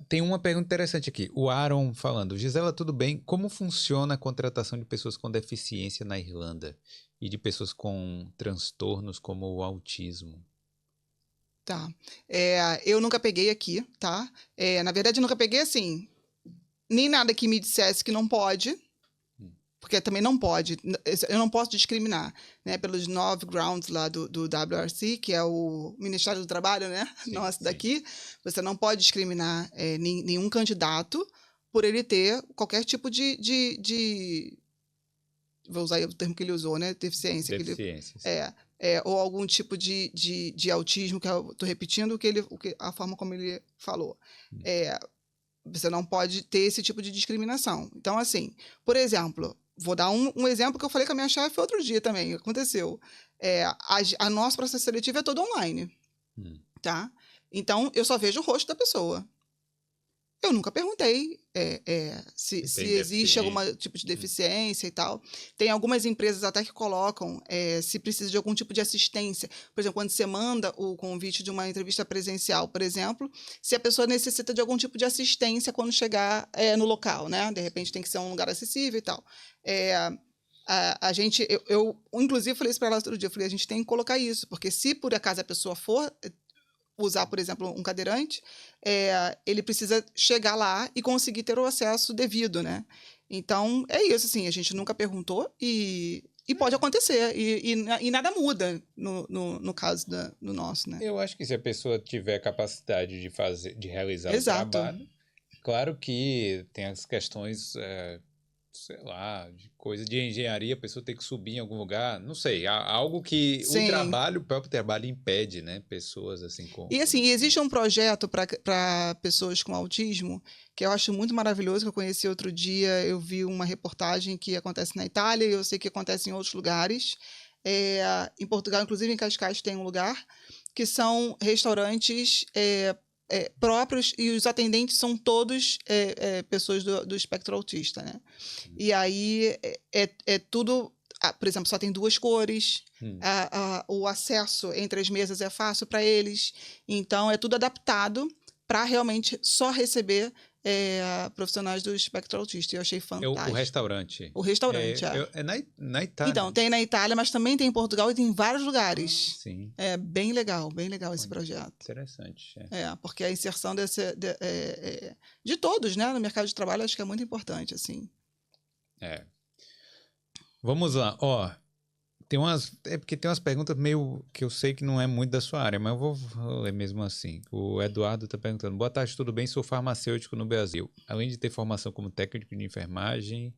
tem uma pergunta interessante aqui. O Aaron falando. Gisela, tudo bem? Como funciona a contratação de pessoas com deficiência na Irlanda? E de pessoas com transtornos como o autismo? Tá. Eu nunca peguei aqui, tá? Na verdade, eu nunca peguei assim, nem nada que me dissesse que não pode, porque também não pode. Eu não posso discriminar, né? Pelos 9 grounds lá do WRC, que é o Ministério do Trabalho, né? Sim, Nosso sim. daqui. Você não pode discriminar nenhum candidato por ele ter qualquer tipo de vou usar o termo que ele usou, né? Deficiência. Deficiências. Ou algum tipo de autismo, que eu estou repetindo a forma como ele falou. Você não pode ter esse tipo de discriminação. Então, assim, por exemplo, vou dar um exemplo que eu falei com a minha chefe outro dia também, aconteceu. A nosso processo seletivo é todo online, tá? Então, eu só vejo o rosto da pessoa. Eu nunca perguntei se existe algum tipo de deficiência e tal. Tem algumas empresas até que colocam se precisa de algum tipo de assistência. Por exemplo, quando você manda o convite de uma entrevista presencial, por exemplo, se a pessoa necessita de algum tipo de assistência quando chegar no local, né? De repente tem que ser um lugar acessível e tal. A gente, eu inclusive falei isso para ela outro dia, eu falei, a gente tem que colocar isso, porque se por acaso a pessoa for usar, por exemplo, um cadeirante, ele precisa chegar lá e conseguir ter o acesso devido, né? Então, é isso, assim, a gente nunca perguntou e pode acontecer, e nada muda no caso do nosso, né? Eu acho que se a pessoa tiver capacidade de realizar Exato. o trabalho, claro que tem as questões, sei lá, de coisa de engenharia, a pessoa tem que subir em algum lugar, não sei, algo que Sim. o próprio trabalho impede, né? Pessoas assim com... E assim, existe um projeto para pessoas com autismo que eu acho muito maravilhoso, que eu conheci outro dia, eu vi uma reportagem que acontece na Itália e eu sei que acontece em outros lugares. Em Portugal, inclusive em Cascais, tem um lugar que são restaurantes próprios e os atendentes são todos pessoas do espectro autista, né? E aí é tudo... por exemplo, só tem 2 cores, o acesso entre as mesas é fácil para eles, então é tudo adaptado para realmente só receber profissionais do espectro autista. Eu achei fantástico. O restaurante. O restaurante, É na Itália. Então, tem na Itália, mas também tem em Portugal e tem em vários lugares. Sim. É bem legal esse projeto. Interessante. Porque a inserção de todos, né, no mercado de trabalho, acho que é muito importante, assim. Vamos lá, porque tem umas perguntas meio que eu sei que não é muito da sua área, mas eu vou ler mesmo assim. O Eduardo está perguntando: boa tarde, tudo bem? Sou farmacêutico no Brasil. Além de ter formação como técnico de enfermagem,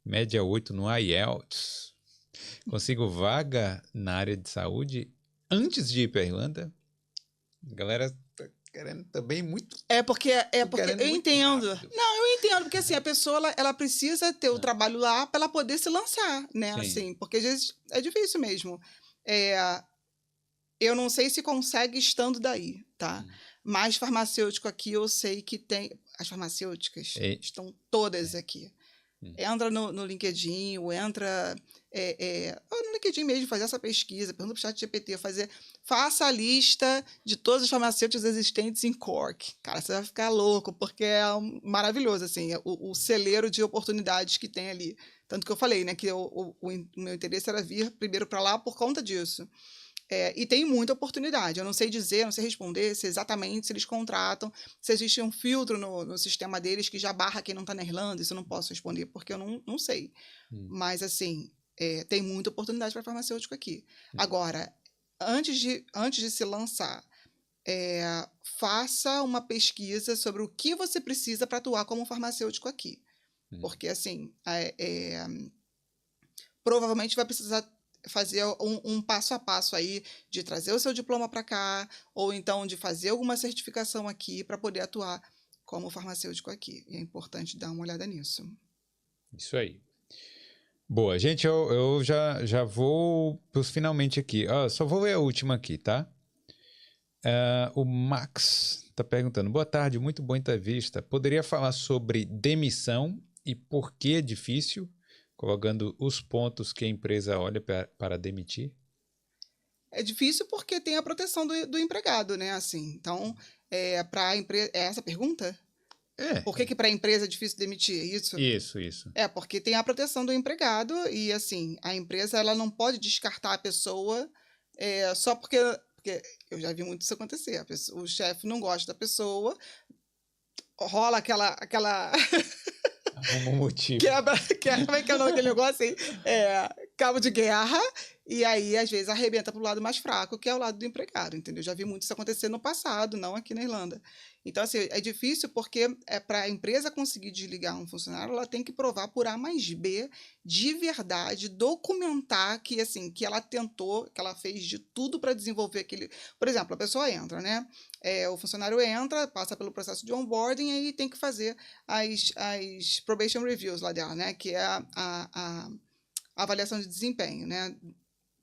média 8 no IELTS, consigo vaga na área de saúde antes de ir para a Irlanda? A galera tá querendo também muito. Porque eu entendo. Rápido. Não, eu entendo, porque assim, a pessoa ela precisa ter o trabalho lá para ela poder se lançar, né? Assim, porque às vezes é difícil mesmo. Eu não sei se consegue estando daí, tá? Mas farmacêutico aqui eu sei que tem. As farmacêuticas estão todas aqui. Entra no LinkedIn, ou entra no LinkedIn mesmo, fazer essa pesquisa, pergunta para o ChatGPT, faça a lista de todas as farmacêuticas existentes em Cork. Cara, você vai ficar louco, porque é maravilhoso, assim, o celeiro de oportunidades que tem ali. Tanto que eu falei, né, que o meu interesse era vir primeiro para lá por conta disso. E tem muita oportunidade. Eu não sei dizer, não sei responder se exatamente se eles contratam, se existe um filtro no sistema deles que já barra quem não está na Irlanda, isso eu não posso responder, porque eu não sei. Mas, assim, tem muita oportunidade para farmacêutico aqui. Agora, antes de se lançar, faça uma pesquisa sobre o que você precisa para atuar como farmacêutico aqui. Porque, assim, provavelmente vai precisar fazer um passo a passo aí de trazer o seu diploma para cá, ou então de fazer alguma certificação aqui para poder atuar como farmacêutico aqui. E é importante dar uma olhada nisso. Isso aí. Boa, gente, eu já vou pros finalmente aqui. Só vou ler a última aqui, tá? O Max está perguntando: boa tarde, muito boa entrevista. Poderia falar sobre demissão e por que é difícil, colocando os pontos que a empresa olha para demitir? É difícil porque tem a proteção do empregado, né? Assim, então, para a empresa... É essa a pergunta? Por que para a empresa é difícil demitir? Isso? Isso. Porque tem a proteção do empregado e, assim, a empresa ela não pode descartar a pessoa só porque eu já vi muito isso acontecer. O chefe não gosta da pessoa, rola aquela Arruma um motivo. como é que é o nome daquele negócio aí? Cabo de guerra, e aí, às vezes, arrebenta para o lado mais fraco, que é o lado do empregado, entendeu? Já vi muito isso acontecer no passado, não aqui na Irlanda. Então, assim, é difícil porque para a empresa conseguir desligar um funcionário, ela tem que provar por A mais B, de verdade, documentar que, assim, que ela tentou, que ela fez de tudo para desenvolver aquele... Por exemplo, a pessoa entra, né? O funcionário entra, passa pelo processo de onboarding e aí tem que fazer as probation reviews lá dela, né? Que é a avaliação de desempenho, né?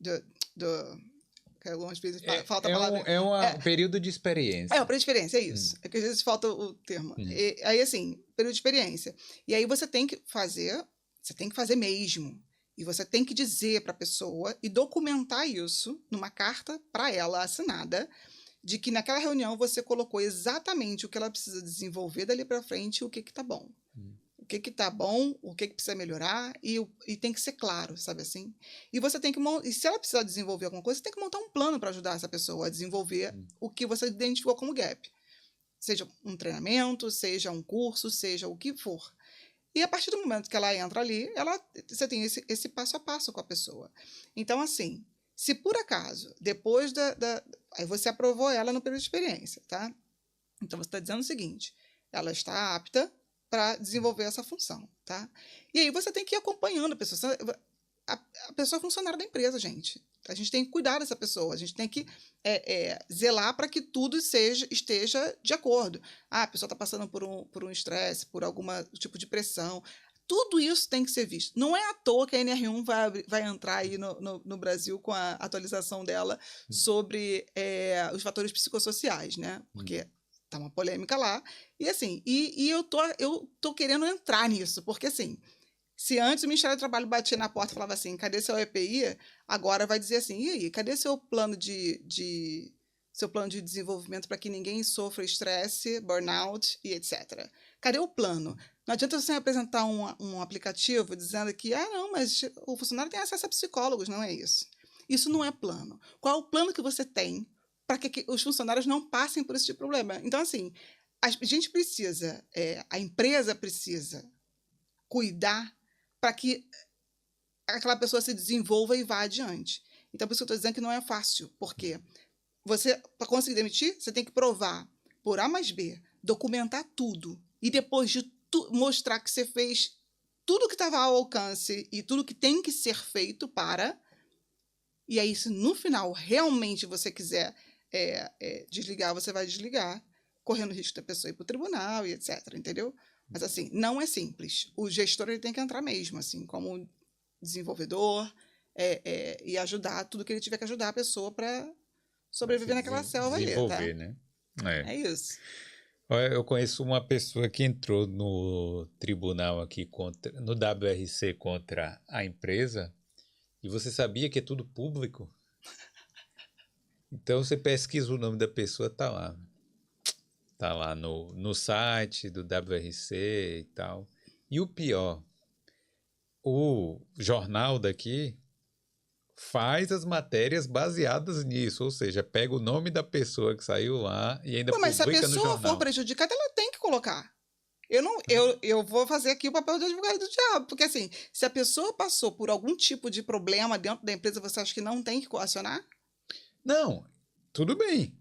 Que algumas vezes falta a palavra. Um período de experiência. O período de experiência, é isso. É que às vezes falta o termo. Aí, assim, período de experiência. E aí você tem que fazer mesmo. E você tem que dizer para a pessoa e documentar isso numa carta para ela assinada, de que naquela reunião você colocou exatamente o que ela precisa desenvolver dali para frente e o que tá bom. O que tá bom, o que precisa melhorar, e tem que ser claro, sabe assim? E você tem que e se ela precisar desenvolver alguma coisa, você tem que montar um plano para ajudar essa pessoa a desenvolver o que você identificou como gap. Seja um treinamento, seja um curso, seja o que for. E a partir do momento que ela entra ali, você tem esse passo a passo com a pessoa. Então, assim, se por acaso, depois aí você aprovou ela no período de experiência, tá? Então, você está dizendo o seguinte, ela está apta para desenvolver essa função, tá? E aí você tem que ir acompanhando a pessoa. A pessoa é funcionária da empresa, gente. A gente tem que cuidar dessa pessoa, a gente tem que zelar para que tudo esteja de acordo. A pessoa está passando por um estresse, por algum tipo de pressão. Tudo isso tem que ser visto. Não é à toa que a NR1 vai entrar aí no Brasil com a atualização dela sobre os fatores psicossociais, né? Porque tá uma polêmica lá. E assim, eu tô querendo entrar nisso, porque assim, se antes o Ministério do Trabalho batia na porta e falava assim, cadê seu EPI? Agora vai dizer assim, e aí, cadê seu plano de desenvolvimento para que ninguém sofra estresse, burnout e etc. Cadê o plano? Não adianta você apresentar um aplicativo dizendo que, não, mas o funcionário tem acesso a psicólogos, não é isso. Isso não é plano. Qual é o plano que você tem para que os funcionários não passem por esse tipo de problema? Então, assim, a gente precisa, a empresa precisa cuidar para que aquela pessoa se desenvolva e vá adiante. Então, por isso que eu estou dizendo que não é fácil, porque você, para conseguir demitir, você tem que provar por A mais B, documentar tudo, e depois de mostrar que você fez tudo que estava ao alcance e tudo que tem que ser feito para... E aí, se no final realmente você quiser desligar, você vai desligar, correndo o risco da pessoa ir para o tribunal e etc, entendeu? Mas, assim, não é simples. O gestor ele tem que entrar mesmo, assim, como desenvolvedor, e ajudar tudo que ele tiver que ajudar a pessoa para sobreviver naquela selva ali, tá? Desenvolver, né? É isso. Eu conheço uma pessoa que entrou no tribunal aqui, no WRC contra a empresa, e você sabia que é tudo público? Então, você pesquisa o nome da pessoa, tá lá. Tá lá no site do WRC e tal. E o pior, o jornal daqui faz as matérias baseadas nisso, ou seja, pega o nome da pessoa que saiu lá e ainda publica no jornal. Mas se a pessoa for prejudicada, ela tem que colocar. Eu vou fazer aqui o papel de advogado do diabo, porque assim, se a pessoa passou por algum tipo de problema dentro da empresa, você acha que não tem que coacionar? Não, tudo bem.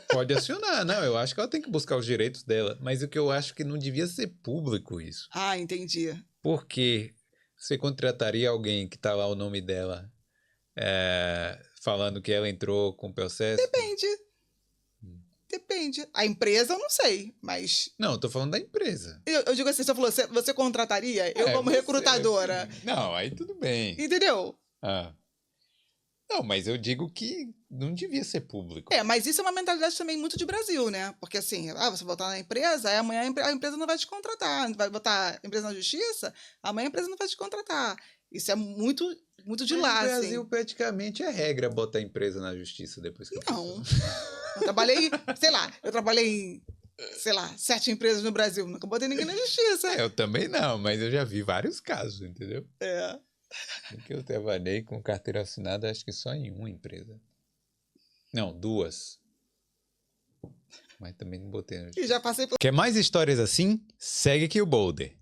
Pode acionar. Não, eu acho que ela tem que buscar os direitos dela, mas o que eu acho que não devia ser público isso. Ah, entendi. Porque você contrataria alguém que tá lá o nome dela falando que ela entrou com processo? Depende. A empresa eu não sei, mas... Não, eu tô falando da empresa. Eu digo assim, você falou, você contrataria? Eu como recrutadora. Não, aí tudo bem. Entendeu? Não, mas eu digo que não devia ser público. Mas isso é uma mentalidade também muito de Brasil, né? Porque assim, você botar na empresa, aí amanhã a empresa não vai te contratar. Vai botar a empresa na justiça, amanhã a empresa não vai te contratar. Isso é muito de lá, no Brasil, assim. praticamente é regra botar a empresa na justiça depois que Não. Eu trabalhei, sei lá, sei lá, 7 empresas no Brasil. Nunca botei ninguém na justiça. Eu também não, mas eu já vi vários casos, entendeu? É. Porque eu trabalhei com carteira assinada, acho que só em uma empresa. Não, 2. Mas também não botei. E já passei por... Quer mais histórias assim? Segue aqui o Boulder.